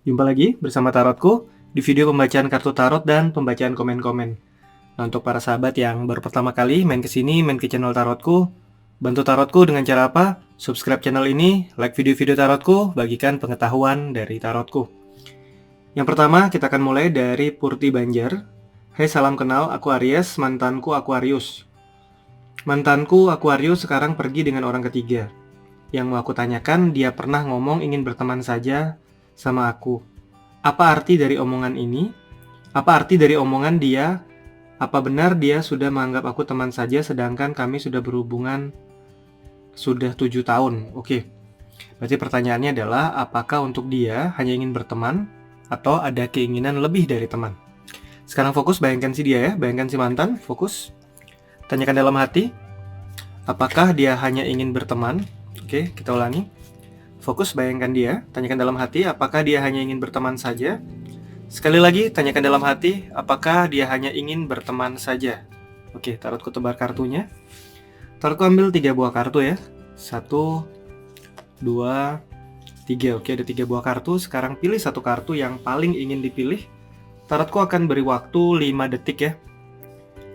Jumpa lagi bersama Tarotku di video pembacaan kartu tarot dan pembacaan komen-komen. Nah, untuk para sahabat yang baru pertama kali main ke sini, main ke channel Tarotku, bantu Tarotku dengan cara apa? Subscribe channel ini, like video-video Tarotku, bagikan pengetahuan dari Tarotku. Yang pertama, kita akan mulai dari Purti Banjar. Hai, salam kenal, aku Aries, mantanku Aquarius. Mantanku Aquarius sekarang pergi dengan orang ketiga. Yang mau aku tanyakan, dia pernah ngomong ingin berteman saja sama aku. Apa arti dari omongan ini? Apa arti dari omongan dia? Apa benar dia sudah menganggap aku teman saja sedangkan kami sudah berhubungan sudah 7 tahun? Oke. Berarti pertanyaannya adalah apakah untuk dia hanya ingin berteman atau ada keinginan lebih dari teman? Sekarang fokus, bayangkan si dia ya, bayangkan si mantan, fokus. Tanyakan dalam hati, apakah dia hanya ingin berteman? Oke, kita ulangi. Fokus, bayangkan dia, tanyakan dalam hati, apakah dia hanya ingin berteman saja? Sekali lagi, tanyakan dalam hati, apakah dia hanya ingin berteman saja? Oke, tarotku tebar kartunya. Tarotku ambil 3 buah kartu ya. 1, 2, 3. Oke, ada 3 buah kartu. Sekarang pilih satu kartu yang paling ingin dipilih. Tarotku akan beri waktu 5 detik ya.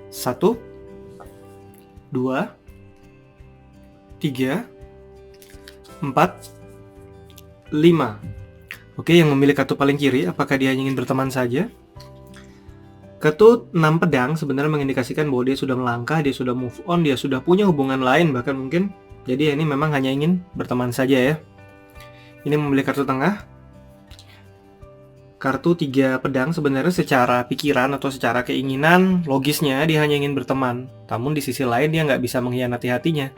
1, 2, 3, 4, 5. Oke, yang memilih kartu paling kiri, apakah dia ingin berteman saja? Kartu 6 pedang sebenarnya mengindikasikan bahwa dia sudah melangkah, dia sudah move on, dia sudah punya hubungan lain bahkan mungkin. Jadi ini memang hanya ingin berteman saja ya. Ini memilih kartu tengah. Kartu 3 pedang sebenarnya secara pikiran atau secara keinginan logisnya dia hanya ingin berteman. Namun di sisi lain dia nggak bisa mengkhianati hatinya.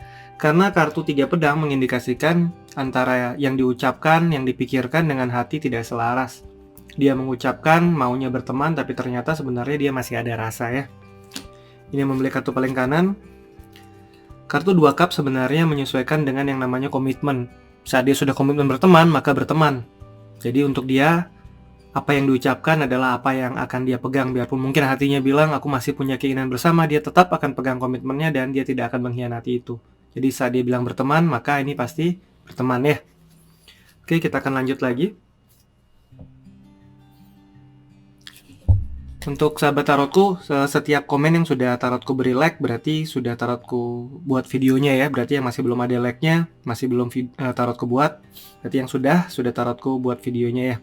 Karena kartu 3 pedang mengindikasikan antara yang diucapkan, yang dipikirkan dengan hati tidak selaras. Dia mengucapkan maunya berteman tapi ternyata sebenarnya dia masih ada rasa ya. Ini memilih kartu paling kanan. Kartu 2 cup sebenarnya menyesuaikan dengan yang namanya komitmen. Saat dia sudah komitmen berteman, maka berteman. Jadi untuk dia, apa yang diucapkan adalah apa yang akan dia pegang. Biarpun mungkin hatinya bilang aku masih punya keinginan bersama, dia tetap akan pegang komitmennya dan dia tidak akan mengkhianati itu. Jadi saat dia bilang berteman, maka ini pasti berteman ya. Oke, kita akan lanjut lagi. Untuk sahabat tarotku, setiap komen yang sudah tarotku beri like berarti sudah tarotku buat videonya ya. Berarti yang masih belum ada like-nya, masih belum tarotku buat. Berarti yang sudah tarotku buat videonya ya.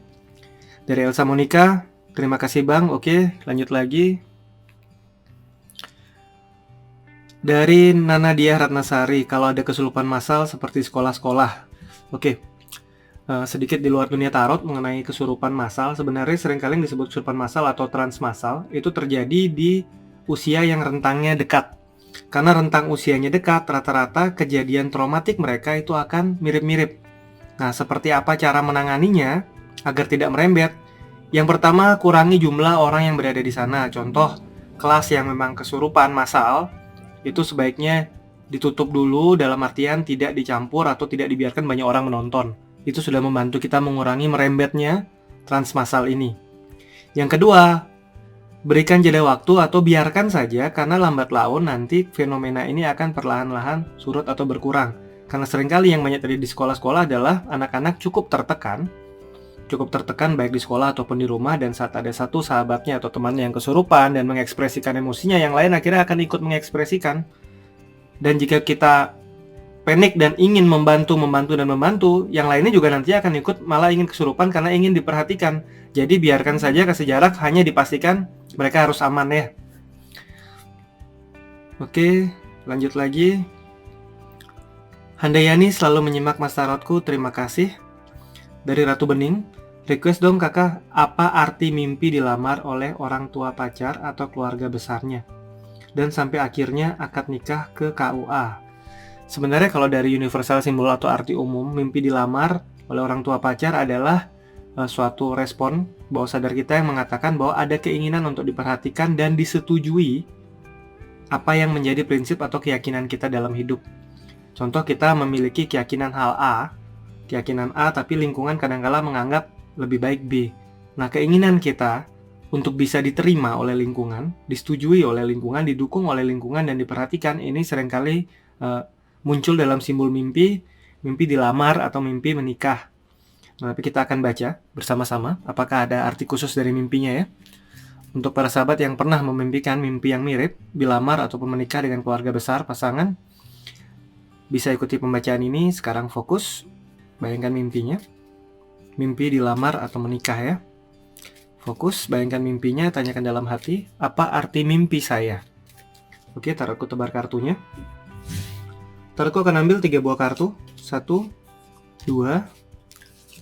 Dari Elsa Monica, terima kasih Bang. Oke, lanjut lagi. Dari Nanadia Ratnasari, kalau ada kesurupan massal seperti sekolah-sekolah. Oke, sedikit di luar dunia tarot mengenai kesurupan massal. Sebenarnya seringkali yang disebut kesurupan massal atau trans massal itu terjadi di usia yang rentangnya dekat. Karena rentang usianya dekat, rata-rata kejadian traumatik mereka itu akan mirip-mirip. Nah, seperti apa cara menanganinya agar tidak merembet? Yang pertama, kurangi jumlah orang yang berada di sana. Contoh, kelas yang memang kesurupan massal itu sebaiknya ditutup dulu, dalam artian tidak dicampur atau tidak dibiarkan banyak orang menonton. Itu sudah membantu kita mengurangi merembetnya transmassal ini. Yang kedua, berikan jeda waktu atau biarkan saja karena lambat laun nanti fenomena ini akan perlahan-lahan surut atau berkurang. Karena seringkali yang banyak terjadi di sekolah-sekolah adalah anak-anak cukup tertekan baik di sekolah ataupun di rumah, dan saat ada satu sahabatnya atau temannya yang kesurupan dan mengekspresikan emosinya, yang lain akhirnya akan ikut mengekspresikan. Dan jika kita panik dan ingin membantu, yang lainnya juga nanti akan ikut malah ingin kesurupan karena ingin diperhatikan. Jadi biarkan saja, kasih jarak, hanya dipastikan mereka harus aman ya. Oke, lanjut lagi. Handayani selalu menyimak Mas Tarotku, terima kasih. Dari Ratu Bening, request dong kakak, apa arti mimpi dilamar oleh orang tua pacar atau keluarga besarnya dan sampai akhirnya akad nikah ke KUA. Sebenarnya kalau dari universal simbol atau arti umum, mimpi dilamar oleh orang tua pacar adalah suatu respon bawah sadar kita yang mengatakan bahwa ada keinginan untuk diperhatikan dan disetujui apa yang menjadi prinsip atau keyakinan kita dalam hidup. Contoh, kita memiliki keyakinan A, tapi lingkungan kadang-kala menganggap lebih baik B. Nah, keinginan kita untuk bisa diterima oleh lingkungan, disetujui oleh lingkungan, didukung oleh lingkungan, dan diperhatikan, ini seringkali muncul dalam simbol mimpi dilamar atau mimpi menikah. Nah, tapi kita akan baca bersama-sama apakah ada arti khusus dari mimpinya ya. Untuk para sahabat yang pernah memimpikan mimpi yang mirip, dilamar ataupun menikah dengan keluarga besar pasangan, bisa ikuti pembacaan ini. Sekarang fokus, bayangkan mimpinya. Mimpi dilamar atau menikah ya. Fokus, bayangkan mimpinya, tanyakan dalam hati, apa arti mimpi saya? Oke, Tarotku tebar kartunya. Tarotku akan ambil 3 buah kartu. 1, 2,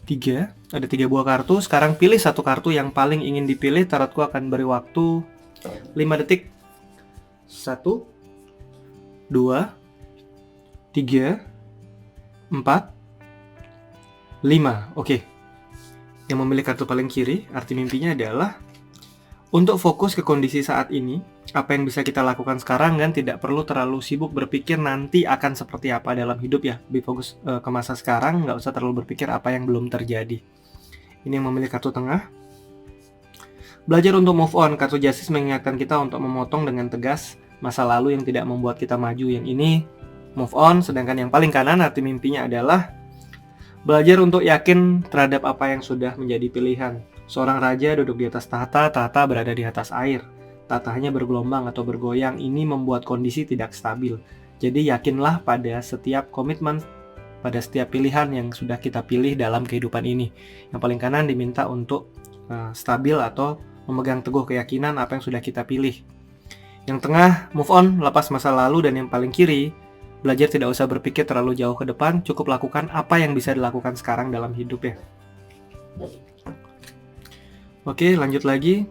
3. Ada 3 buah kartu. Sekarang pilih satu kartu yang paling ingin dipilih. Tarotku akan beri waktu 5 detik. 1, 2, 3, 4, 5. Oke. Yang memilih kartu paling kiri, arti mimpinya adalah untuk fokus ke kondisi saat ini, apa yang bisa kita lakukan sekarang, dan tidak perlu terlalu sibuk berpikir nanti akan seperti apa dalam hidup ya. Lebih fokus ke masa sekarang, nggak usah terlalu berpikir apa yang belum terjadi. Ini yang memilih kartu tengah. Belajar untuk move on. Kartu Justice mengingatkan kita untuk memotong dengan tegas masa lalu yang tidak membuat kita maju. Yang ini move on. Sedangkan yang paling kanan, arti mimpinya adalah belajar untuk yakin terhadap apa yang sudah menjadi pilihan. Seorang raja duduk di atas tahta, tahta berada di atas air. Tahtanya bergelombang atau bergoyang, ini membuat kondisi tidak stabil. Jadi yakinlah pada setiap komitmen, pada setiap pilihan yang sudah kita pilih dalam kehidupan ini. Yang paling kanan diminta untuk stabil atau memegang teguh keyakinan apa yang sudah kita pilih. Yang tengah, move on, lepas masa lalu. Dan yang paling kiri, belajar tidak usah berpikir terlalu jauh ke depan, cukup lakukan apa yang bisa dilakukan sekarang dalam hidup ya. Oke, lanjut lagi.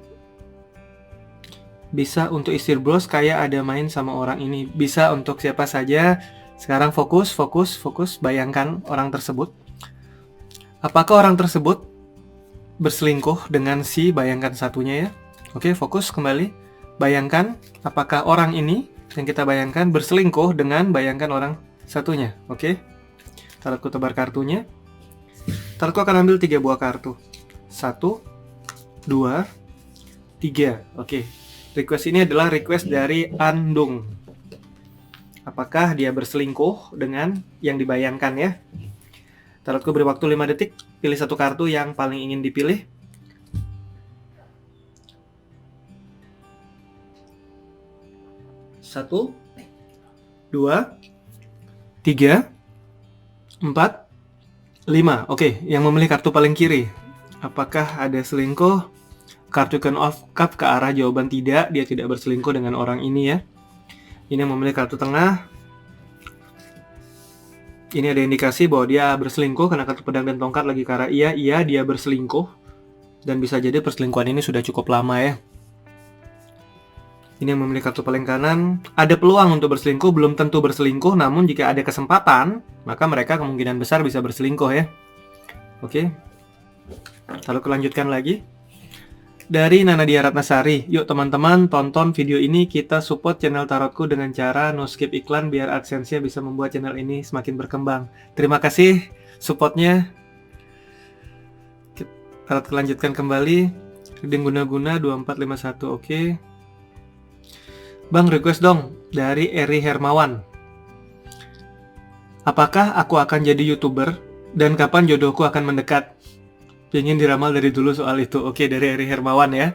Bisa untuk istri bros, kayak ada main sama orang ini. Bisa untuk siapa saja. Sekarang fokus. Bayangkan orang tersebut. Apakah orang tersebut berselingkuh dengan si bayangkan satunya ya? Oke, fokus kembali. Bayangkan apakah orang ini yang kita bayangkan berselingkuh dengan bayangkan orang satunya. Oke. Tarotku tebar kartunya. Tarotku akan ambil 3 buah kartu. 1, 2, 3. Oke. Request ini adalah request dari Andung. Apakah dia berselingkuh dengan yang dibayangkan ya? Tarotku beri waktu 5 detik. Pilih satu kartu yang paling ingin dipilih. 1, 2, 3, 4, 5. Oke, yang memilih kartu paling kiri. Apakah ada selingkuh? Kartu Queen of Cup ke arah jawaban tidak. Dia tidak berselingkuh dengan orang ini ya. Ini yang memilih kartu tengah. Ini ada indikasi bahwa dia berselingkuh karena kartu pedang dan tongkat lagi ke arah iya dia berselingkuh. Dan bisa jadi perselingkuhan ini sudah cukup lama ya. Ini yang memilih kartu paling kanan. Ada peluang untuk berselingkuh, belum tentu berselingkuh, namun jika ada kesempatan, maka mereka kemungkinan besar bisa berselingkuh ya. Oke. Lalu lanjutkan lagi. Dari Nanadia Ratnasari. Yuk teman-teman, tonton video ini, kita support channel Tarotku dengan cara no skip iklan biar AdSense-nya bisa membuat channel ini semakin berkembang. Terima kasih supportnya. Tarot lanjutkan kembali. Reading guna-guna 2451. Oke. Bang, request dong dari Eri Hermawan. Apakah aku akan jadi YouTuber dan kapan jodohku akan mendekat? Pengen diramal dari dulu soal itu. Oke, dari Eri Hermawan ya.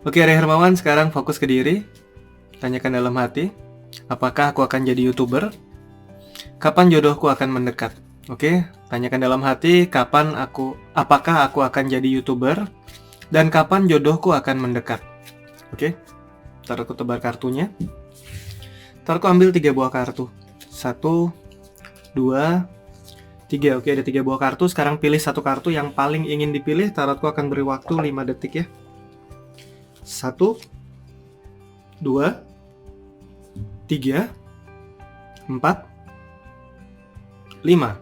Oke, Eri Hermawan, sekarang fokus ke diri. Tanyakan dalam hati, apakah aku akan jadi YouTuber? Kapan jodohku akan mendekat? Oke, tanyakan dalam hati, apakah aku akan jadi YouTuber? Dan kapan jodohku akan mendekat? Oke. Tarotku tebar kartunya. Tarotku ambil 3 buah kartu. 1, 2, 3. Oke, ada 3 buah kartu. Sekarang pilih satu kartu yang paling ingin dipilih. Tarotku akan beri waktu 5 detik ya. 1, 2, 3, 4, 5.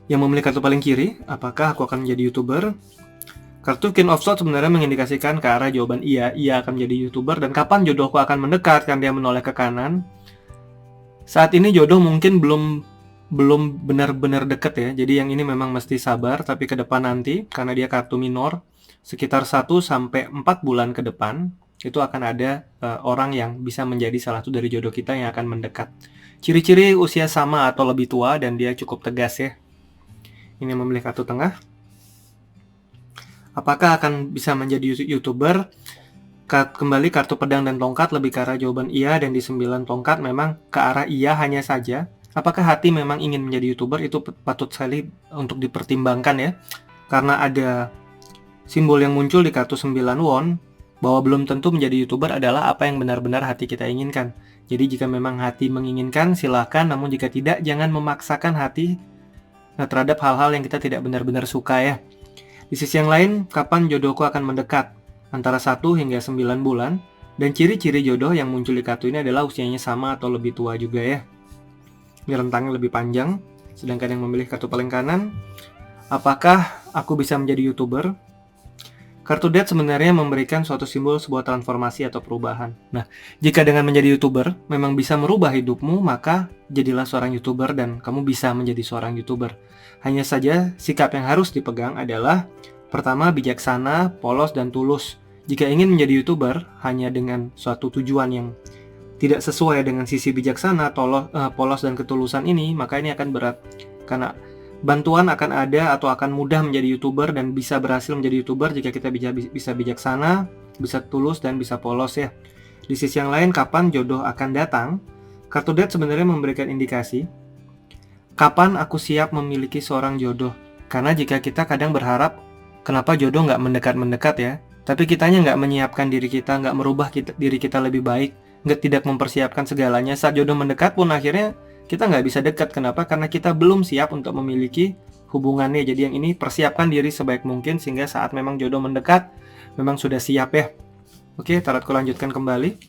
Yang memilih kartu paling kiri, apakah aku akan menjadi YouTuber? Kartu King of Swords sebenarnya mengindikasikan ke arah jawaban ia akan menjadi YouTuber. Dan kapan jodohku akan mendekat, kan dia menoleh ke kanan. Saat ini jodoh mungkin belum benar-benar dekat ya. Jadi yang ini memang mesti sabar, tapi ke depan nanti, karena dia kartu minor, sekitar 1-4 bulan ke depan, itu akan ada orang yang bisa menjadi salah satu dari jodoh kita yang akan mendekat. Ciri-ciri usia sama atau lebih tua dan dia cukup tegas ya. Ini memilih kartu tengah. Apakah akan bisa menjadi YouTuber? Kembali kartu pedang dan tongkat lebih ke arah jawaban iya, dan di 9 tongkat memang ke arah iya hanya saja. Apakah hati memang ingin menjadi YouTuber? Itu patut sekali untuk dipertimbangkan ya. Karena ada simbol yang muncul di kartu 9 won, bahwa belum tentu menjadi YouTuber adalah apa yang benar-benar hati kita inginkan. Jadi jika memang hati menginginkan, silakan. Namun jika tidak, jangan memaksakan hati terhadap hal-hal yang kita tidak benar-benar suka ya. Di sisi yang lain, kapan jodohku akan mendekat? Antara 1 hingga 9 bulan. Dan ciri-ciri jodoh yang muncul di kartu ini adalah usianya sama atau lebih tua juga ya. Ini rentangnya lebih panjang. Sedangkan yang memilih kartu paling kanan, apakah aku bisa menjadi YouTuber? Kartu Death sebenarnya memberikan suatu simbol sebuah transformasi atau perubahan. Nah, jika dengan menjadi YouTuber memang bisa merubah hidupmu, maka jadilah seorang YouTuber dan kamu bisa menjadi seorang YouTuber. Hanya saja sikap yang harus dipegang adalah pertama, bijaksana, polos, dan tulus. Jika ingin menjadi YouTuber hanya dengan suatu tujuan yang tidak sesuai dengan sisi bijaksana, polos, dan ketulusan ini, maka ini akan berat. Karena bantuan akan ada atau akan mudah menjadi YouTuber dan bisa berhasil menjadi YouTuber jika kita bisa bijaksana, bisa tulus, dan bisa polos ya. Di sisi yang lain, kapan jodoh akan datang? Kartu Death sebenarnya memberikan indikasi kapan aku siap memiliki seorang jodoh. Karena jika kita kadang berharap kenapa jodoh nggak mendekat-mendekat ya, tapi kitanya nggak menyiapkan diri kita, nggak merubah diri kita lebih baik, tidak mempersiapkan segalanya. Saat jodoh mendekat pun akhirnya kita nggak bisa dekat. Kenapa? Karena kita belum siap untuk memiliki hubungannya. Jadi yang ini persiapkan diri sebaik mungkin sehingga saat memang jodoh mendekat, memang sudah siap ya. Oke, tarotku lanjutkan kembali.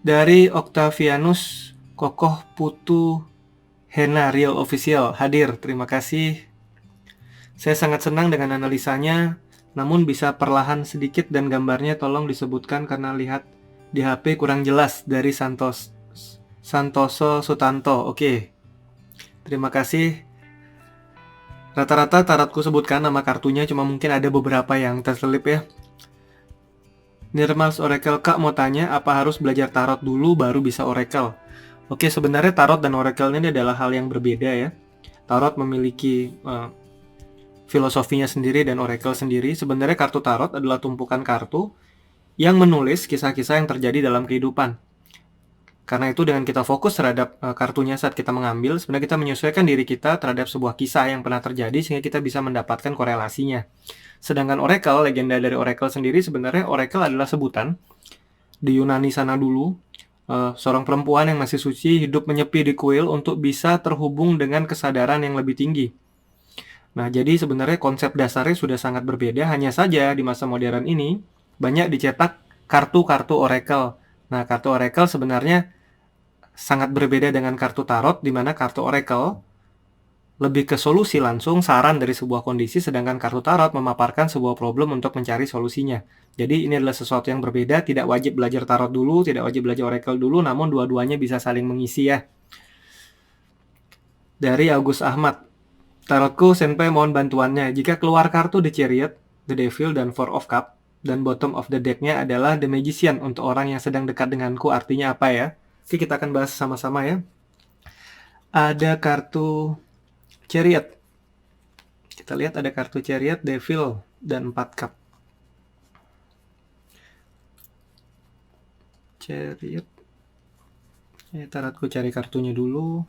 Dari Octavianus Kokoh Putu Hena Real Official hadir, terima kasih. Saya sangat senang dengan analisanya, namun bisa perlahan sedikit dan gambarnya tolong disebutkan karena lihat di HP kurang jelas. Dari Santoso Sutanto. Oke. Terima kasih. Rata-rata tarotku sebutkan nama kartunya, cuma mungkin ada beberapa yang terselip ya. Nirmals Oracle, Kak mau tanya, apa harus belajar tarot dulu baru bisa Oracle? Oke, sebenarnya tarot dan Oracle ini adalah hal yang berbeda ya. Tarot memiliki filosofinya sendiri dan Oracle sendiri. Sebenarnya kartu tarot adalah tumpukan kartu yang menulis kisah-kisah yang terjadi dalam kehidupan. Karena itu dengan kita fokus terhadap kartunya saat kita mengambil, sebenarnya kita menyesuaikan diri kita terhadap sebuah kisah yang pernah terjadi sehingga kita bisa mendapatkan korelasinya. Sedangkan Oracle, legenda dari Oracle sendiri, sebenarnya Oracle adalah sebutan di Yunani sana dulu, seorang perempuan yang masih suci hidup menyepi di kuil untuk bisa terhubung dengan kesadaran yang lebih tinggi. Nah, jadi sebenarnya konsep dasarnya sudah sangat berbeda, hanya saja di masa modern ini banyak dicetak kartu-kartu Oracle. Nah, kartu Oracle sebenarnya sangat berbeda dengan kartu tarot, di mana kartu Oracle lebih ke solusi langsung, saran dari sebuah kondisi, sedangkan kartu tarot memaparkan sebuah problem untuk mencari solusinya. Jadi ini adalah sesuatu yang berbeda, tidak wajib belajar tarot dulu, tidak wajib belajar Oracle dulu, namun dua-duanya bisa saling mengisi ya. Dari Agus Ahmad. Tarotku, Senpai mohon bantuannya. Jika keluar kartu The Chariot, The Devil, dan Four of Cups, dan bottom of the deck-nya adalah The Magician untuk orang yang sedang dekat denganku, artinya apa ya? Oke, kita akan bahas sama-sama ya. Ada kartu Chariot. Kita lihat ada kartu Chariot, Devil, dan 4 cup. Chariot. Tarotku cari kartunya dulu.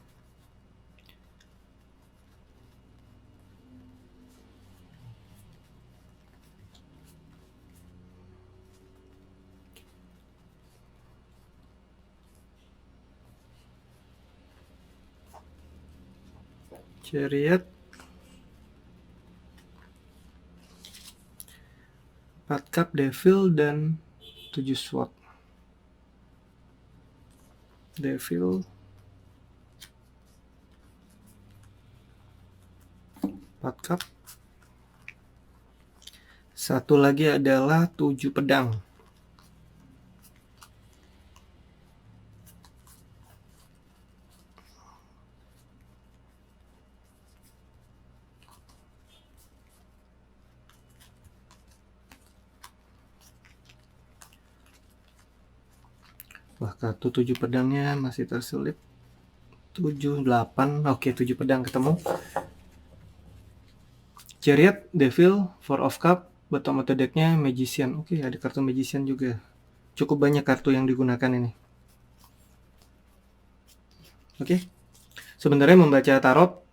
Chariot, 4 cup, Devil, dan 7 sword. Devil, 4 cup. Satu lagi adalah 7 pedang. Wah, kartu 7 pedangnya masih terselip. 7, 8. Oke, 7 pedang ketemu. Chariot, Devil, Four of Cup, bottom of the deck-nya Magician. Oke, ada kartu Magician juga. Cukup banyak kartu yang digunakan ini. Oke. Sebenarnya membaca tarot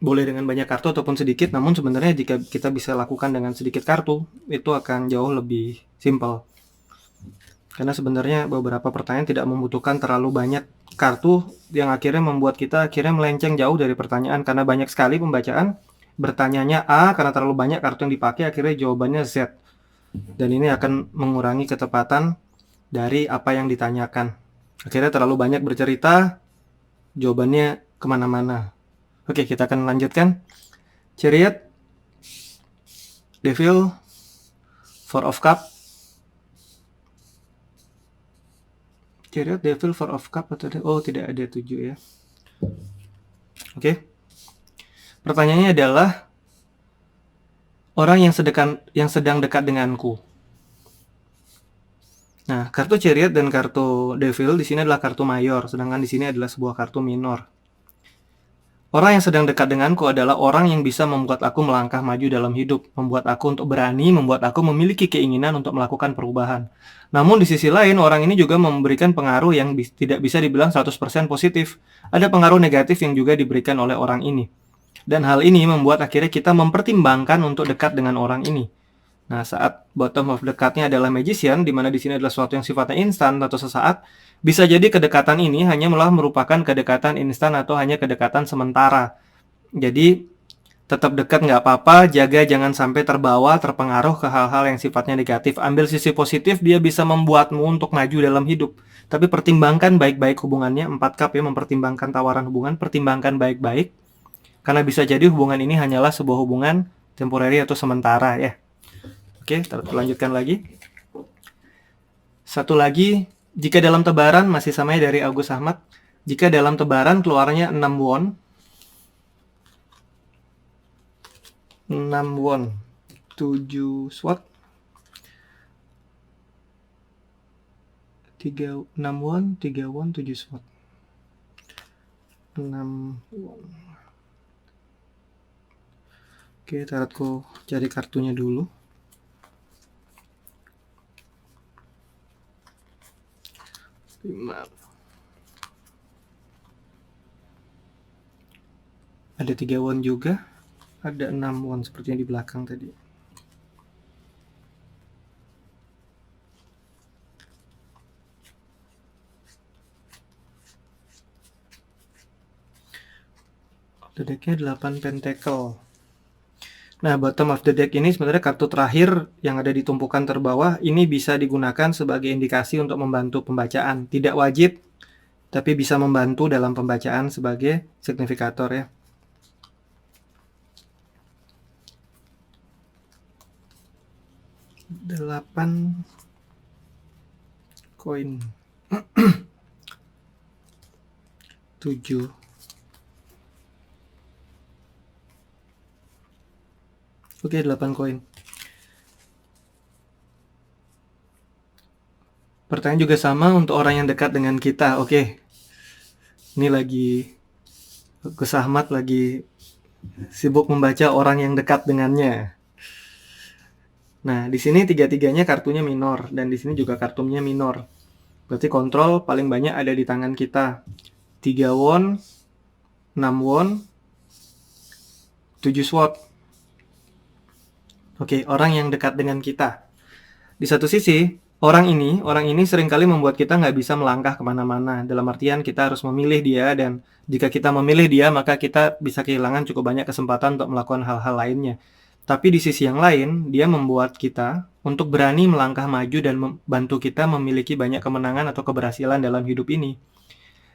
boleh dengan banyak kartu ataupun sedikit, namun sebenarnya jika kita bisa lakukan dengan sedikit kartu, itu akan jauh lebih simpel. Karena sebenarnya beberapa pertanyaan tidak membutuhkan terlalu banyak kartu yang akhirnya membuat kita akhirnya melenceng jauh dari pertanyaan, karena banyak sekali pembacaan bertanyanya A karena terlalu banyak kartu yang dipakai, akhirnya jawabannya Z. Dan ini akan mengurangi ketepatan dari apa yang ditanyakan. Akhirnya terlalu banyak bercerita, jawabannya kemana-mana. Oke, kita akan lanjutkan. Chariot, Devil, Four of Cup. Chariot, Devil, Four of Cup atau oh tidak ada 7 ya. Oke. Pertanyaannya adalah orang yang sedang dekat denganku. Nah, kartu Chariot dan kartu Devil di sini adalah kartu mayor, sedangkan di sini adalah sebuah kartu minor. Orang yang sedang dekat denganku adalah orang yang bisa membuat aku melangkah maju dalam hidup, membuat aku untuk berani, membuat aku memiliki keinginan untuk melakukan perubahan. Namun di sisi lain, orang ini juga memberikan pengaruh yang tidak bisa dibilang 100% positif. Ada pengaruh negatif yang juga diberikan oleh orang ini. Dan hal ini membuat akhirnya kita mempertimbangkan untuk dekat dengan orang ini. Nah, saat bottom of the card-nya adalah Magician, di mana di sini adalah sesuatu yang sifatnya instan atau sesaat, bisa jadi kedekatan ini hanya malah merupakan kedekatan instan atau hanya kedekatan sementara. Jadi, tetap dekat nggak apa-apa, jaga jangan sampai terbawa, terpengaruh ke hal-hal yang sifatnya negatif. Ambil sisi positif, dia bisa membuatmu untuk maju dalam hidup. Tapi pertimbangkan baik-baik hubungannya, 4 cup ya, mempertimbangkan tawaran hubungan, pertimbangkan baik-baik. Karena bisa jadi hubungan ini hanyalah sebuah hubungan temporary atau sementara ya. Oke, kita lanjutkan lagi. Satu lagi, jika dalam tebaran, masih sama ya dari Agus Ahmad. Jika dalam tebaran keluarnya 6 won. 6 won. 7 sword. 6 won, 3 won, 7 sword. 6 won. Oke, tarotku cari kartunya dulu. Ada 3 won juga, ada 6 won seperti yang di belakang tadi. The deck-nya 8 pentacle. Nah, bottom of the deck ini sebenarnya kartu terakhir yang ada di tumpukan terbawah. Ini bisa digunakan sebagai indikasi untuk membantu pembacaan. Tidak wajib, tapi bisa membantu dalam pembacaan sebagai signifikator ya. 8 koin. 7. Oke, 8 koin. Pertanyaan juga sama untuk orang yang dekat dengan kita. Oke. Ini lagi Gus Ahmad lagi sibuk membaca orang yang dekat dengannya. Nah, di sini tiga-tiganya kartunya minor dan di sini juga kartunya minor. Berarti kontrol paling banyak ada di tangan kita. 3 won, 6 won, 7 sword. Oke, orang yang dekat dengan kita. Di satu sisi, orang ini seringkali membuat kita nggak bisa melangkah kemana-mana. Dalam artian kita harus memilih dia, dan jika kita memilih dia, maka kita bisa kehilangan cukup banyak kesempatan untuk melakukan hal-hal lainnya. Tapi di sisi yang lain, dia membuat kita untuk berani melangkah maju dan membantu kita memiliki banyak kemenangan atau keberhasilan dalam hidup ini.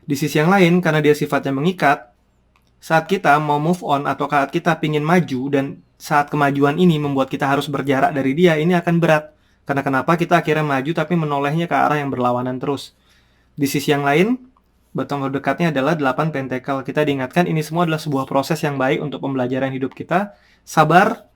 Di sisi yang lain, karena dia sifatnya mengikat, saat kita mau move on atau saat kita pingin maju dan saat kemajuan ini membuat kita harus berjarak dari dia, ini akan berat. Karena kenapa kita akhirnya maju tapi menolehnya ke arah yang berlawanan terus. Di sisi yang lain, bottom of the card-nya adalah 8 pentacle. Kita diingatkan ini semua adalah sebuah proses yang baik untuk pembelajaran hidup kita. Sabar,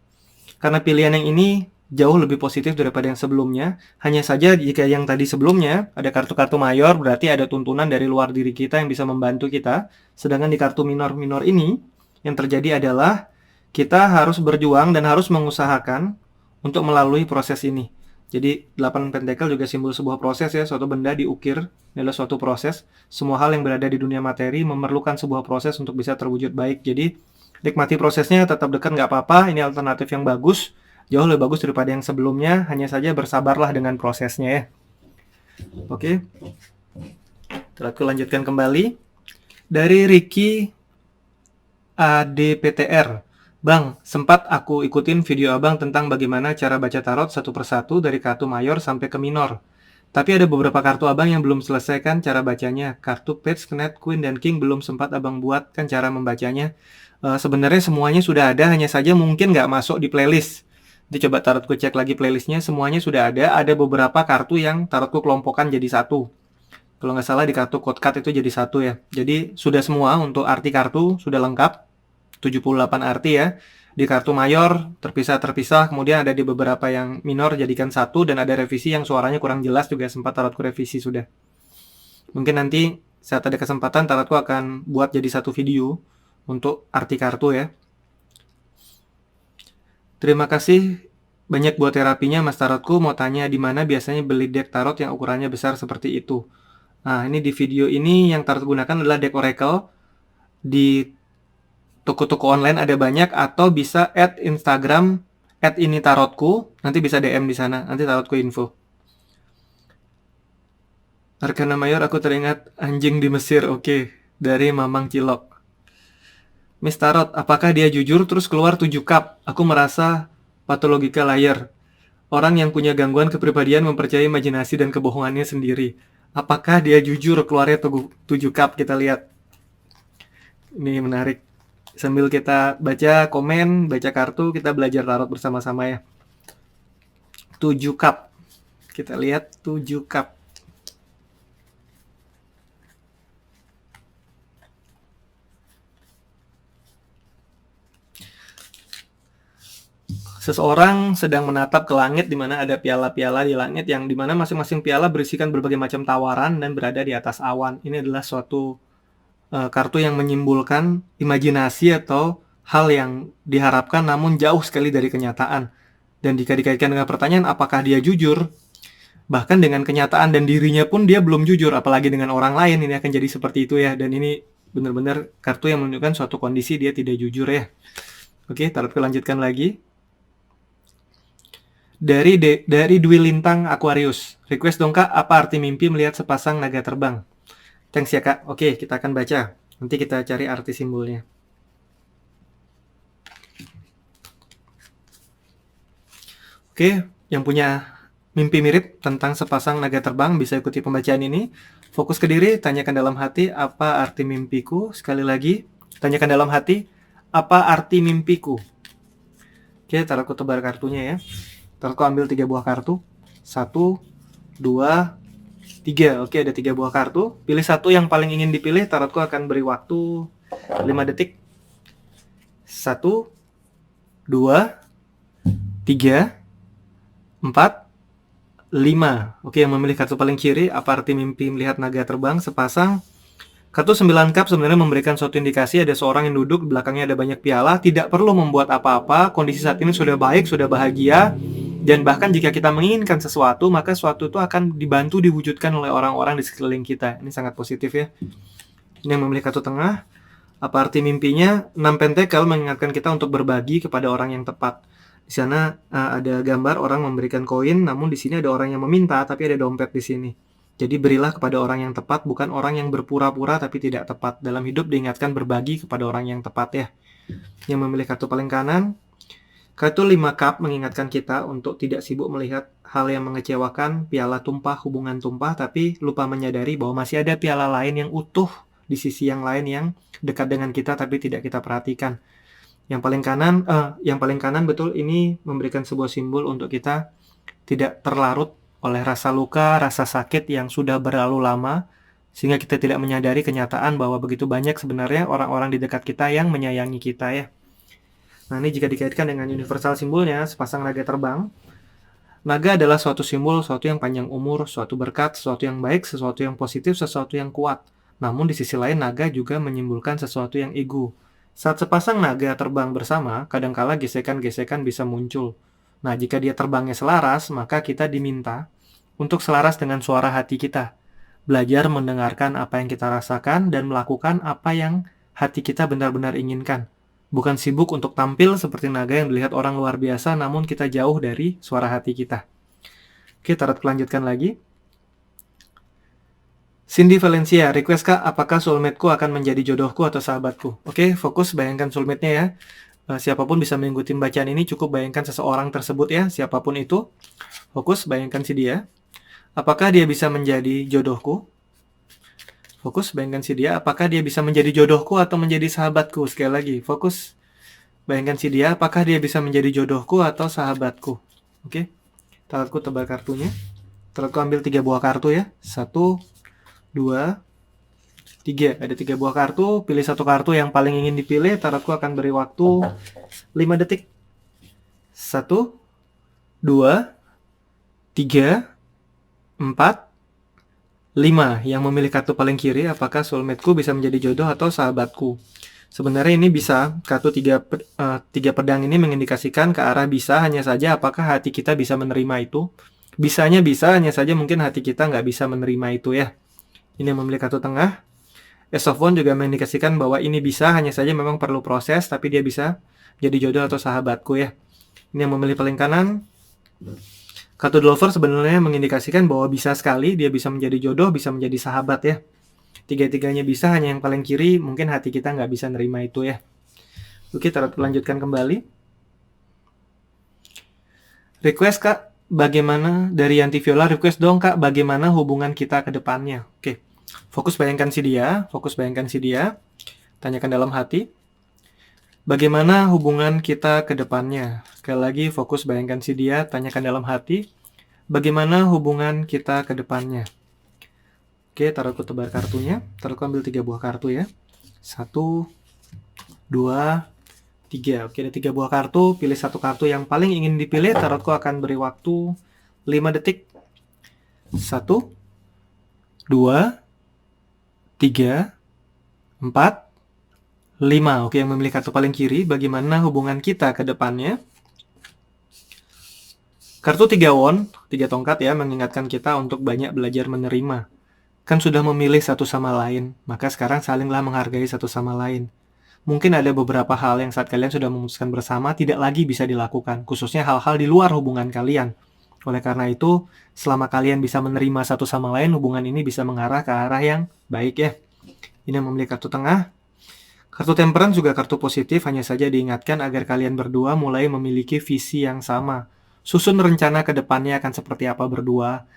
karena pilihan yang ini jauh lebih positif daripada yang sebelumnya. Hanya saja jika yang tadi sebelumnya ada kartu-kartu mayor, berarti ada tuntunan dari luar diri kita yang bisa membantu kita. Sedangkan di kartu minor-minor ini, yang terjadi adalah kita harus berjuang dan harus mengusahakan untuk melalui proses ini. Jadi 8 pentakel juga simbol sebuah proses ya, suatu benda diukir adalah suatu proses. Semua hal yang berada di dunia materi memerlukan sebuah proses untuk bisa terwujud baik. Jadi nikmati prosesnya, tetap dekat nggak apa-apa, ini alternatif yang bagus, jauh lebih bagus daripada yang sebelumnya, hanya saja bersabarlah dengan prosesnya ya. Oke, aku lanjutkan kembali. Dari Ricky ADPTR. Bang, sempat aku ikutin video abang tentang bagaimana cara baca tarot satu persatu dari kartu mayor sampai ke minor. Tapi ada beberapa kartu abang yang belum selesaikan cara bacanya. Kartu Page, Knight, Queen, dan King belum sempat abang buatkan cara membacanya. Sebenarnya semuanya sudah ada, hanya saja mungkin nggak masuk di playlist. Jadi coba tarotku cek lagi playlistnya, semuanya sudah ada. Ada beberapa kartu yang tarotku kelompokkan jadi satu. Kalau nggak salah di kartu code card itu jadi satu ya. Jadi sudah semua untuk arti kartu sudah lengkap. 78 arti ya. Di kartu mayor terpisah-terpisah, kemudian ada di beberapa yang minor jadikan satu, dan ada revisi yang suaranya kurang jelas juga sempat tarotku revisi sudah. Mungkin nanti saat ada kesempatan tarotku akan buat jadi satu video untuk arti kartu ya. Terima kasih banyak buat terapinya Mas Tarotku. Mau tanya di mana biasanya beli deck tarot yang ukurannya besar seperti itu. Nah, ini di video ini yang tarot gunakan adalah deck Oracle. Di toko-toko online ada banyak, atau bisa add Instagram @ini-tarotku, nanti bisa DM di sana, nanti tarotku info. Arkana mayor aku teringat anjing di Mesir, oke, dari Mamang Cilok. Miss Tarot, apakah dia jujur terus keluar 7 cup? Aku merasa patologika liar. Orang yang punya gangguan kepribadian mempercayai imajinasi dan kebohongannya sendiri. Apakah dia jujur keluarnya 7 cup? Kita lihat. Ini menarik. Sambil kita baca komen, baca kartu, kita belajar tarot bersama-sama ya. 7 cup. Kita lihat 7 cup. Seseorang sedang menatap ke langit di mana ada piala-piala di langit, yang di mana masing-masing piala berisikan berbagai macam tawaran dan berada di atas awan. Ini adalah suatu kartu yang menyimbolkan imajinasi atau hal yang diharapkan namun jauh sekali dari kenyataan. Dan jika dikaitkan dengan pertanyaan apakah dia jujur, bahkan dengan kenyataan dan dirinya pun dia belum jujur, apalagi dengan orang lain, ini akan jadi seperti itu ya. Dan ini benar-benar kartu yang menunjukkan suatu kondisi dia tidak jujur ya. Oke, tarotku lanjutkan lagi. Dari Dwi Lintang Aquarius, request dong Kak, apa arti mimpi melihat sepasang naga terbang? Thanks ya Kak. Oke, kita akan baca. Nanti kita cari arti simbolnya. Oke, yang punya mimpi mirip tentang sepasang naga terbang bisa ikuti pembacaan ini. Fokus ke diri, tanyakan dalam hati apa arti mimpiku. Sekali lagi, tanyakan dalam hati apa arti mimpiku. Oke, taruhku tebar kartunya ya. Taruhku ambil 3 buah kartu. 1, 2, 3. Oke, ada 3 buah kartu. Pilih satu yang paling ingin dipilih. Tarotku akan beri waktu 5 detik. 1, 2, 3, 4, 5. Oke, yang memilih kartu paling kiri, apa arti mimpi melihat naga terbang sepasang? Kartu 9 cup sebenarnya memberikan suatu indikasi ada seorang yang duduk, belakangnya ada banyak piala, tidak perlu membuat apa-apa, kondisi saat ini sudah baik, sudah bahagia, dan bahkan jika kita menginginkan sesuatu, maka sesuatu itu akan dibantu diwujudkan oleh orang-orang di sekeliling kita. Ini sangat positif ya. Ini yang memilih kartu tengah. Apa arti mimpinya? 6 pentakel mengingatkan kita untuk berbagi kepada orang yang tepat. Di sana ada gambar orang memberikan koin, namun di sini ada orang yang meminta, tapi ada dompet di sini. Jadi berilah kepada orang yang tepat, bukan orang yang berpura-pura tapi tidak tepat. Dalam hidup diingatkan berbagi kepada orang yang tepat ya. Yang memilih kartu paling kanan, kartu 5 cup mengingatkan kita untuk tidak sibuk melihat hal yang mengecewakan, piala tumpah, hubungan tumpah, tapi lupa menyadari bahwa masih ada piala lain yang utuh di sisi yang lain yang dekat dengan kita tapi tidak kita perhatikan. Yang paling kanan betul, ini memberikan sebuah simbol untuk kita tidak terlarut oleh rasa luka, rasa sakit yang sudah berlalu lama, sehingga kita tidak menyadari kenyataan bahwa begitu banyak sebenarnya orang-orang di dekat kita yang menyayangi kita ya. Nah, ini jika dikaitkan dengan universal simbolnya, sepasang naga terbang. Naga adalah suatu simbol, suatu yang panjang umur, suatu berkat, sesuatu yang baik, sesuatu yang positif, sesuatu yang kuat. Namun di sisi lain, naga juga menyimbolkan sesuatu yang ego, Saat sepasang naga terbang bersama, kadangkala gesekan-gesekan bisa muncul. Nah, jika dia terbangnya selaras, maka kita diminta untuk selaras dengan suara hati kita. Belajar mendengarkan apa yang kita rasakan dan melakukan apa yang hati kita benar-benar inginkan. Bukan sibuk untuk tampil seperti naga yang dilihat orang luar biasa, namun kita jauh dari suara hati kita. Oke, Tarot lanjutkan lagi. Cindy Valencia, request Kak, apakah soulmate-ku akan menjadi jodohku atau sahabatku? Oke, fokus bayangkan soulmate-nya ya. Siapapun bisa mengikuti bacaan ini, cukup bayangkan seseorang tersebut ya, siapapun itu. Fokus bayangkan si dia. Apakah dia bisa menjadi jodohku? Fokus bayangkan si dia, apakah dia bisa menjadi jodohku atau menjadi sahabatku? Sekali lagi, fokus bayangkan si dia, apakah dia bisa menjadi jodohku atau sahabatku? Oke, tarotku tebal kartunya. Tarotku ambil 3 buah kartu ya. 1, 2, 3. Ada 3 buah kartu, pilih satu kartu yang paling ingin dipilih. Tarotku akan beri waktu 5 detik. 1, 2, 3, 4, 5. Yang memilih kartu paling kiri, apakah soulmate-ku bisa menjadi jodoh atau sahabatku? Sebenarnya ini bisa, kartu 3 pedang ini mengindikasikan ke arah bisa, hanya saja apakah hati kita bisa menerima itu. Bisanya bisa, hanya saja mungkin hati kita nggak bisa menerima itu ya. Ini yang memilih kartu tengah. Ace of Wands juga mengindikasikan bahwa ini bisa, hanya saja memang perlu proses, tapi dia bisa jadi jodoh atau sahabatku ya. Ini yang memilih paling kanan. Kartu The Lover sebenarnya mengindikasikan bahwa bisa sekali, dia bisa menjadi jodoh, bisa menjadi sahabat ya. Tiga-tiganya bisa, hanya yang paling kiri mungkin hati kita nggak bisa nerima itu ya. Oke, Tarot lanjutkan kembali. Request Kak, bagaimana dari Yanti Viola, request dong Kak, bagaimana hubungan kita ke depannya? Oke, fokus bayangkan si dia, tanyakan dalam hati. Bagaimana hubungan kita ke depannya? Sekali lagi, fokus bayangkan si dia, tanyakan dalam hati. Bagaimana hubungan kita ke depannya? Oke, tarotku tebar kartunya. Tarotku ambil 3 buah kartu ya. 1, 2, 3. Oke, ada 3 buah kartu. Pilih satu kartu yang paling ingin dipilih. Tarotku akan beri waktu 5 detik. 1, 2, 3, 4, 5. Oke, yang memilih kartu paling kiri, bagaimana hubungan kita ke depannya? Kartu 3 won, 3 tongkat ya, mengingatkan kita untuk banyak belajar menerima. Kan sudah memilih satu sama lain, maka sekarang salinglah menghargai satu sama lain. Mungkin ada beberapa hal yang saat kalian sudah memutuskan bersama tidak lagi bisa dilakukan, khususnya hal-hal di luar hubungan kalian. Oleh karena itu, selama kalian bisa menerima satu sama lain, hubungan ini bisa mengarah ke arah yang baik ya. Ini yang memilih kartu tengah. Kartu Temperance juga kartu positif, hanya saja diingatkan agar kalian berdua mulai memiliki visi yang sama. Susun rencana ke depannya akan seperti apa berdua.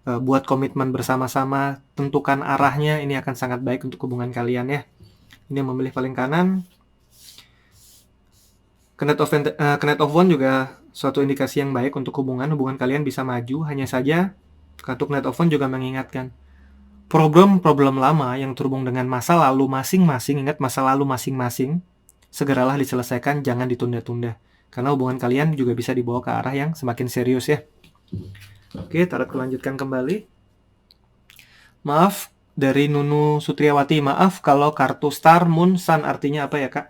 Buat komitmen bersama-sama, tentukan arahnya, ini akan sangat baik untuk hubungan kalian ya. Ini yang memilih paling kanan. Knight of Wands juga suatu indikasi yang baik untuk hubungan kalian bisa maju, hanya saja kartu Knight of Wands juga mengingatkan problem-problem lama yang terhubung dengan masa lalu masing-masing, ingat masa lalu masing-masing, segeralah diselesaikan, jangan ditunda-tunda. Karena hubungan kalian juga bisa dibawa ke arah yang semakin serius ya. Oke, Tarot lanjutkan kembali. Maaf, dari Nunu Sutriawati, maaf kalau kartu Star, Moon, Sun artinya apa ya Kak?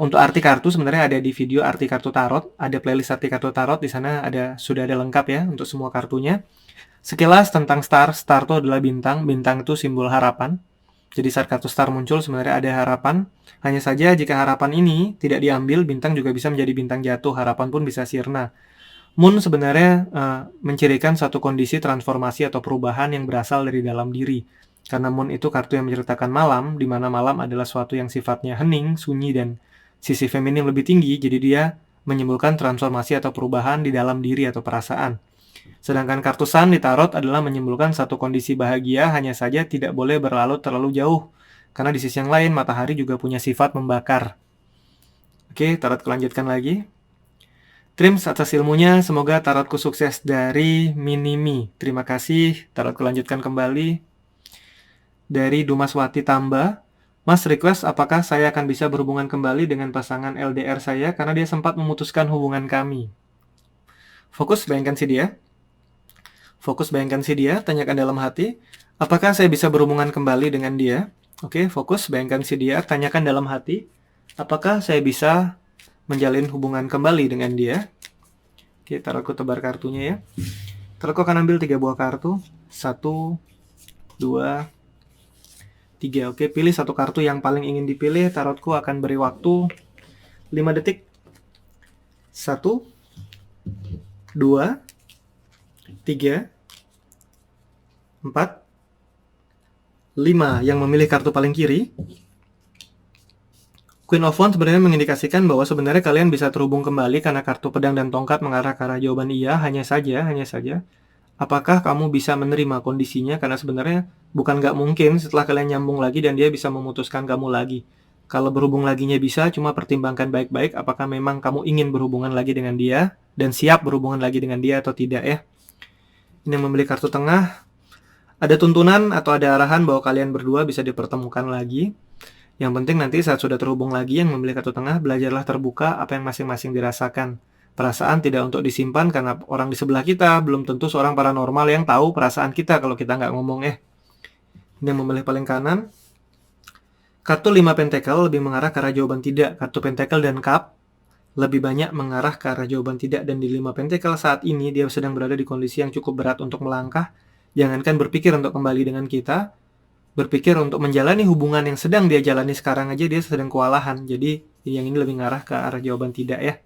Untuk arti kartu sebenarnya ada di video arti kartu tarot, ada playlist arti kartu tarot, di sana sudah ada lengkap ya untuk semua kartunya. Sekilas tentang star itu adalah bintang itu simbol harapan. Jadi saat kartu star muncul sebenarnya ada harapan. Hanya saja jika harapan ini tidak diambil, bintang juga bisa menjadi bintang jatuh, harapan pun bisa sirna. Moon sebenarnya mencirikan satu kondisi transformasi atau perubahan yang berasal dari dalam diri. Karena Moon itu kartu yang menceritakan malam, di mana malam adalah suatu yang sifatnya hening, sunyi, dan sisi feminim lebih tinggi, jadi dia menyimbolkan transformasi atau perubahan di dalam diri atau perasaan. Sedangkan kartu Sun di tarot adalah menyimbolkan satu kondisi bahagia, hanya saja tidak boleh berlarut terlalu jauh. Karena di sisi yang lain, matahari juga punya sifat membakar. Oke, tarot lanjutkan lagi. Trims atas ilmunya, semoga tarotku sukses dari Minimi. Terima kasih, tarot lanjutkan kembali. Dari Dumaswati Tamba, Mas request apakah saya akan bisa berhubungan kembali dengan pasangan LDR saya karena dia sempat memutuskan hubungan kami. Fokus bayangkan si dia. Tanyakan dalam hati, apakah saya bisa berhubungan kembali dengan dia? Oke, fokus bayangkan si dia, tanyakan dalam hati, Apakah saya bisa menjalin hubungan kembali dengan dia? Oke, tarotku tebar kartunya ya. Tarotku akan ambil 3 buah kartu. 1, 2, 3. Oke, pilih satu kartu yang paling ingin dipilih. Tarotku akan beri waktu 5 detik. 1, 2, 3, 4, 5. Yang memilih kartu paling kiri, Queen of Wands sebenarnya mengindikasikan bahwa sebenarnya kalian bisa terhubung kembali karena kartu pedang dan tongkat mengarah ke arah jawaban iya. Hanya saja, apakah kamu bisa menerima kondisinya? Karena sebenarnya bukan nggak mungkin setelah kalian nyambung lagi dan dia bisa memutuskan kamu lagi. Kalau berhubung laginya bisa, cuma pertimbangkan baik-baik apakah memang kamu ingin berhubungan lagi dengan dia dan siap berhubungan lagi dengan dia atau tidak ya. Ini yang memilih kartu tengah, ada tuntunan atau ada arahan bahwa kalian berdua bisa dipertemukan lagi. Yang penting nanti saat sudah terhubung lagi, yang memilih kartu tengah, belajarlah terbuka apa yang masing-masing dirasakan. Perasaan tidak untuk disimpan karena orang di sebelah kita belum tentu seorang paranormal yang tahu perasaan kita kalau kita nggak ngomong ya. Ini yang memilih paling kanan. Kartu 5 pentakel lebih mengarah ke arah jawaban tidak. Kartu pentakel dan cup lebih banyak mengarah ke arah jawaban tidak. Dan di 5 pentakel saat ini dia sedang berada di kondisi yang cukup berat untuk melangkah. Jangankan berpikir untuk kembali dengan kita, berpikir untuk menjalani hubungan yang sedang dia jalani sekarang aja dia sedang kewalahan. Jadi yang ini lebih ngarah ke arah jawaban tidak ya.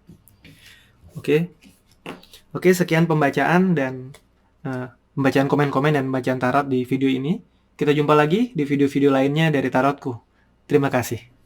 Oke, sekian pembacaan dan pembacaan komen-komen dan pembacaan tarot di video ini. Kita jumpa lagi di video-video lainnya dari tarotku. Terima kasih.